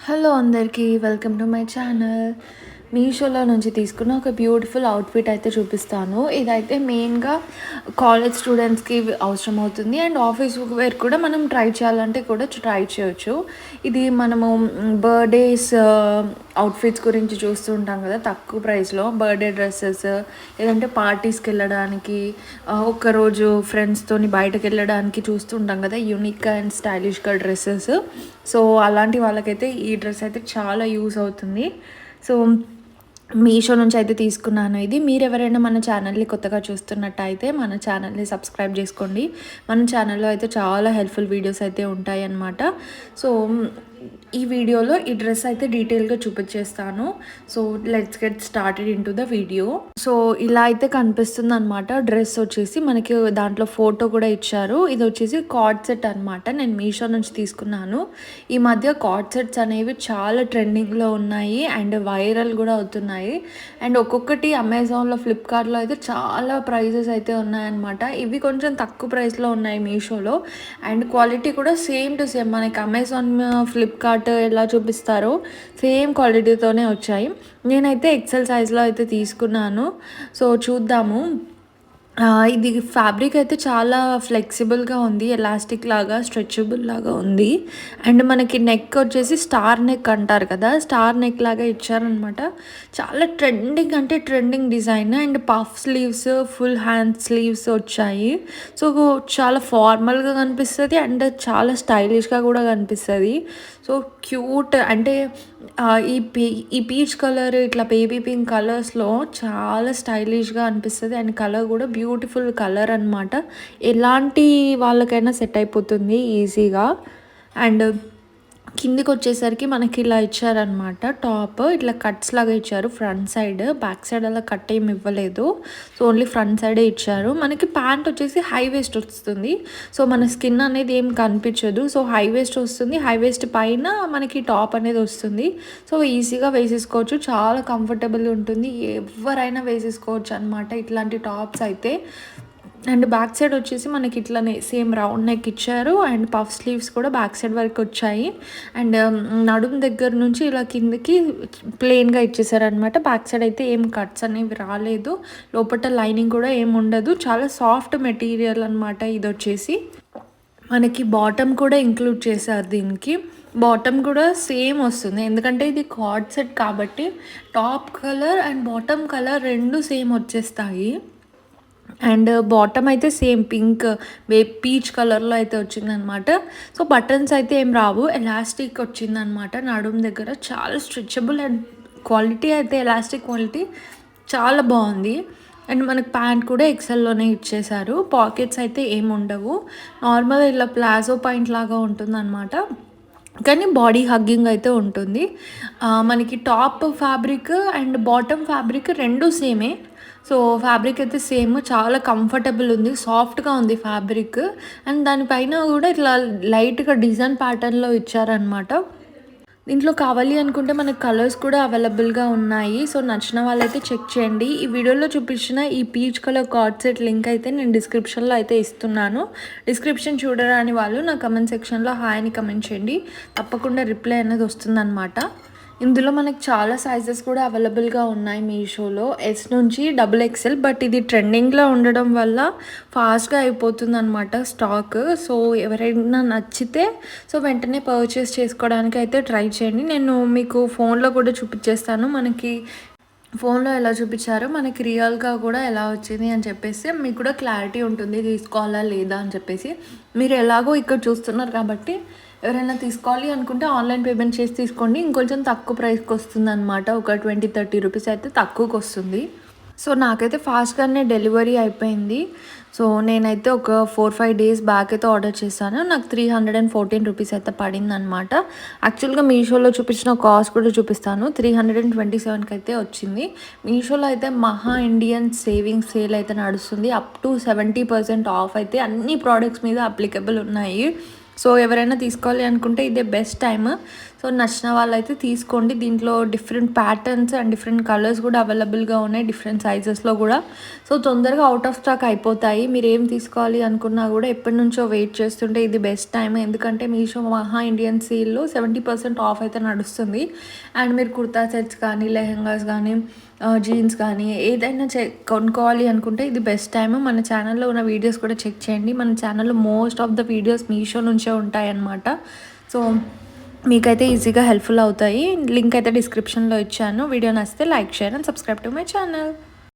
Hello అందరికీ welcome to my channel. మీషోలో నుంచి తీసుకున్న ఒక బ్యూటిఫుల్ అవుట్ఫిట్ అయితే చూపిస్తాను. ఇదైతే మెయిన్గా కాలేజ్ స్టూడెంట్స్కి అవసరం అవుతుంది అండ్ ఆఫీస్ వేర్ కూడా మనం ట్రై చేయాలంటే కూడా ట్రై చేయొచ్చు. ఇది మనము బర్త్డేస్ అవుట్ఫిట్స్ గురించి చూస్తూ ఉంటాం కదా, తక్కువ ప్రైస్లో బర్త్డే డ్రెస్సెస్, లేదంటే పార్టీస్కి వెళ్ళడానికి, ఒక్కరోజు ఫ్రెండ్స్తోని బయటకు వెళ్ళడానికి చూస్తూ ఉంటాం కదా యూనిక్గా అండ్ స్టైలిష్గా డ్రెస్సెస్. సో అలాంటి వాళ్ళకైతే ఈ డ్రెస్ అయితే చాలా యూస్ అవుతుంది. సో మీషో నుంచి అయితే తీసుకున్నాను ఇది. మీరు ఎవరైనా మన ఛానల్ని కొత్తగా చూస్తున్నట్టయితే మన ఛానల్ని సబ్స్క్రైబ్ చేసుకోండి. మన ఛానల్లో అయితే చాలా హెల్ప్ఫుల్ వీడియోస్ అయితే ఉంటాయి అన్నమాట. సో ఈ వీడియోలో ఈ డ్రెస్ అయితే డీటెయిల్గా చూపించేస్తాను. So let's get started in to the video. So ఇలా అయితే కనిపిస్తుంది అనమాట. డ్రెస్ వచ్చేసి మనకి దాంట్లో ఫోటో కూడా ఇచ్చారు. ఇది వచ్చేసి కార్డ్ సెట్ అనమాట. నేను మీషో నుంచి తీసుకున్నాను. ఈ మధ్య కార్డ్ సెట్స్ అనేవి చాలా ట్రెండింగ్లో ఉన్నాయి అండ్ వైరల్ కూడా అవుతున్నాయి. అండ్ ఒక్కొక్కటి అమెజాన్లో, ఫ్లిప్కార్ట్లో అయితే చాలా ప్రైజెస్ అయితే ఉన్నాయన్నమాట. ఇవి కొంచెం తక్కువ ప్రైస్లో ఉన్నాయి మీషోలో. అండ్ క్వాలిటీ కూడా సేమ్ టు సేమ్ మనకి అమెజాన్, ఫ్లిప్కార్ట్ ఎలా చూపిస్తారో సేమ్ క్వాలిటీతోనే వచ్చాయి. నేనైతే ఎక్సెల్ సైజ్లో అయితే తీసుకున్నాను. సో చూద్దాము. ఇది ఫ్యాబ్రిక్ అయితే చాలా ఫ్లెక్సిబుల్గా ఉంది, ఎలాస్టిక్ లాగా, స్ట్రెచబుల్ లాగా ఉంది. అండ్ మనకి నెక్ వచ్చేసి స్టార్ నెక్ అంటారు కదా, స్టార్ నెక్ లాగా ఇచ్చారనమాట. చాలా ట్రెండింగ్ అంటే trending design. And puff sleeves, full hand sleeves వచ్చాయి. సో చాలా ఫార్మల్గా కనిపిస్తుంది అండ్ చాలా స్టైలిష్గా కూడా కనిపిస్తుంది. సో క్యూట్ అంటే ఈ పీచ్ కలర్, ఇట్లా బేబీ పింక్ కలర్స్లో చాలా స్టైలిష్గా అనిపిస్తుంది. అండ్ కలర్ కూడా బ్యూటిఫుల్ కలర్ అనమాట. ఎలాంటి వాళ్ళకైనా సెట్ అయిపోతుంది ఈజీగా. అండ్ కిందికి వచ్చేసరికి మనకి ఇలా ఇచ్చారనమాట. టాప్ ఇట్లా కట్స్ లాగా ఇచ్చారు ఫ్రంట్ సైడ్. బ్యాక్ సైడ్ అలా కట్ ఏమి ఇవ్వలేదు. సో ఓన్లీ ఫ్రంట్ సైడే ఇచ్చారు. మనకి ప్యాంట్ వచ్చేసి హై వేస్ట్ వస్తుంది. సో మన స్కిన్ అనేది ఏం కనిపించదు. సో హై వేస్ట్ వస్తుంది. హై వేస్ట్ పైన మనకి టాప్ అనేది వస్తుంది. సో ఈజీగా వేసేసుకోవచ్చు. చాలా కంఫర్టబుల్ ఉంటుంది. ఎవరైనా వేసేసుకోవచ్చు అనమాట ఇట్లాంటి టాప్స్ అయితే. అండ్ బ్యాక్ సైడ్ వచ్చేసి మనకి ఇట్లానే సేమ్ రౌండ్ నెక్ ఇచ్చారు. అండ్ పఫ్ స్లీవ్స్ కూడా బ్యాక్ సైడ్ వరకు వచ్చాయి. అండ్ నడుము దగ్గర నుంచి ఇలా కిందకి ప్లెయిన్గా ఇచ్చేసారనమాట. బ్యాక్ సైడ్ అయితే ఏం కట్స్ అనేవి రాలేదు. లోపల లైనింగ్ కూడా ఏం ఉండదు. చాలా సాఫ్ట్ మెటీరియల్ అనమాట ఇది వచ్చేసి. మనకి బాటమ్ కూడా ఇంక్లూడ్ చేశారు దీనికి. బాటమ్ కూడా సేమ్ వస్తుంది, ఎందుకంటే ఇది కార్డ్ సెట్ కాబట్టి top colour and bottom colour రెండు సేమ్ వచ్చేస్తాయి. అండ్ బాటమ్ అయితే సేమ్ పింక్, పీచ్ కలర్లో అయితే వచ్చిందనమాట. సో బటన్స్ అయితే ఏం రావు, ఎలాస్టిక్ వచ్చిందనమాట నడుము దగ్గర. చాలా స్ట్రెచబుల్ అండ్ క్వాలిటీ అయితే ఎలాస్టిక్ క్వాలిటీ చాలా బాగుంది. అండ్ మనకు ప్యాంట్ కూడా ఎక్సెల్లోనే ఇచ్చేసారు. పాకెట్స్ అయితే ఏమి ఉండవు. నార్మల్ ఇలా ప్లాజో పాయింట్ లాగా ఉంటుందన్నమాట, కానీ బాడీ హగ్గింగ్ అయితే ఉంటుంది. మనకి top fabric and bottom fabric రెండు సేమే. సో ఫ్యాబ్రిక్ అయితే సేమ్, చాలా కంఫర్టబుల్ ఉంది, సాఫ్ట్గా ఉంది ఫ్యాబ్రిక్. అండ్ దానిపైన కూడా ఇట్లా లైట్గా డిజైన్ ప్యాటర్న్లో ఇచ్చారనమాట. దీంట్లో కావాలి అనుకుంటే మనకు కలర్స్ కూడా అవైలబుల్గా ఉన్నాయి. సో నచ్చిన వాళ్ళైతే చెక్ చేయండి. ఈ వీడియోలో చూపించిన ఈ peach colour card set link అయితే నేను డిస్క్రిప్షన్లో అయితే ఇస్తున్నాను. డిస్క్రిప్షన్ చూడరాని వాళ్ళు నా కమెంట్ సెక్షన్లో హాయ్ అని కమెంట్ చేయండి. తప్పకుండా రిప్లై అనేది వస్తుందన్నమాట. ఇందులో మనకి చాలా సైజెస్ కూడా అవైలబుల్గా ఉన్నాయి మీషోలో, ఎస్ నుంచి XXL. బట్ ఇది ట్రెండింగ్లో ఉండడం వల్ల ఫాస్ట్గా అయిపోతుంది అనమాట స్టాక్. సో ఎవరైనా నచ్చితే సో వెంటనే పర్చేస్ చేసుకోవడానికి అయితే ట్రై చేయండి. నేను మీకు ఫోన్లో కూడా చూపించేస్తాను. మనకి ఫోన్లో ఎలా చూపించారో మనకి రియల్గా కూడా ఎలా వచ్చింది అని చెప్పేసి మీకు కూడా క్లారిటీ ఉంటుంది, తీసుకోవాలా లేదా అని చెప్పేసి. మీరు ఎలాగో ఇక్కడ చూస్తున్నారు కాబట్టి ఎవరైనా తీసుకోవాలి అనుకుంటే ఆన్లైన్ పేమెంట్ చేసి తీసుకోండి. ఇంకొంచెం తక్కువ ప్రైస్కి వస్తుంది అనమాట. ఒక 20-30 రూపీస్ అయితే తక్కువకి వస్తుంది. సో నాకైతే ఫాస్ట్గానే డెలివరీ అయిపోయింది. సో నేనైతే ఒక 4-5 డేస్ బ్యాక్ అయితే ఆర్డర్ చేశాను. నాకు 314 రూపీస్ అయితే పడింది అనమాట. యాక్చువల్గా మీషోలో చూపించిన కాస్ట్ కూడా చూపిస్తాను. 327కి అయితే వచ్చింది. మీషోలో అయితే మహా ఇండియన్ సేవింగ్స్ సేల్ అయితే నడుస్తుంది. అప్ టు 70% ఆఫ్ అయితే అన్ని ప్రోడక్ట్స్ మీద అప్లికబుల్ ఉన్నాయి. సో ఎవరైనా తీసుకోవాలి అనుకుంటే ఇదే బెస్ట్ టైమ్. సో నచ్చిన వాళ్ళైతే తీసుకోండి. దీంట్లో different patterns and different colours కూడా అవైలబుల్గా ఉన్నాయి, డిఫరెంట్ సైజెస్లో కూడా. సో తొందరగా అవుట్ ఆఫ్ స్టాక్ అయిపోతాయి. మీరు ఏం తీసుకోవాలి అనుకున్నా కూడా ఎప్పటి నుంచో వెయిట్ చేస్తుంటే ఇది బెస్ట్ టైం. ఎందుకంటే మీషో మహా ఇండియన్ సేల్లో 70% ఆఫ్ అయితే నడుస్తుంది. అండ్ మీరు కుర్తా సెట్స్ కానీ, లెహెంగాస్ కానీ, జీన్స్ కానీ ఏదైనా కొనుక్కోవాలి అనుకుంటే ఇది బెస్ట్ టైం. మన ఛానల్లో ఉన్న వీడియోస్ కూడా చెక్ చేయండి. మన ఛానల్లో most of the videos Meesho నుంచే ఉంటాయన్నమాట. సో మీకైతే ఈజీగా హెల్ప్ఫుల్ అవుతాయి. లింక్ అయితే డిస్క్రిప్షన్లో ఇచ్చాను. వీడియో నచ్చితే like, share and subscribe to my channel.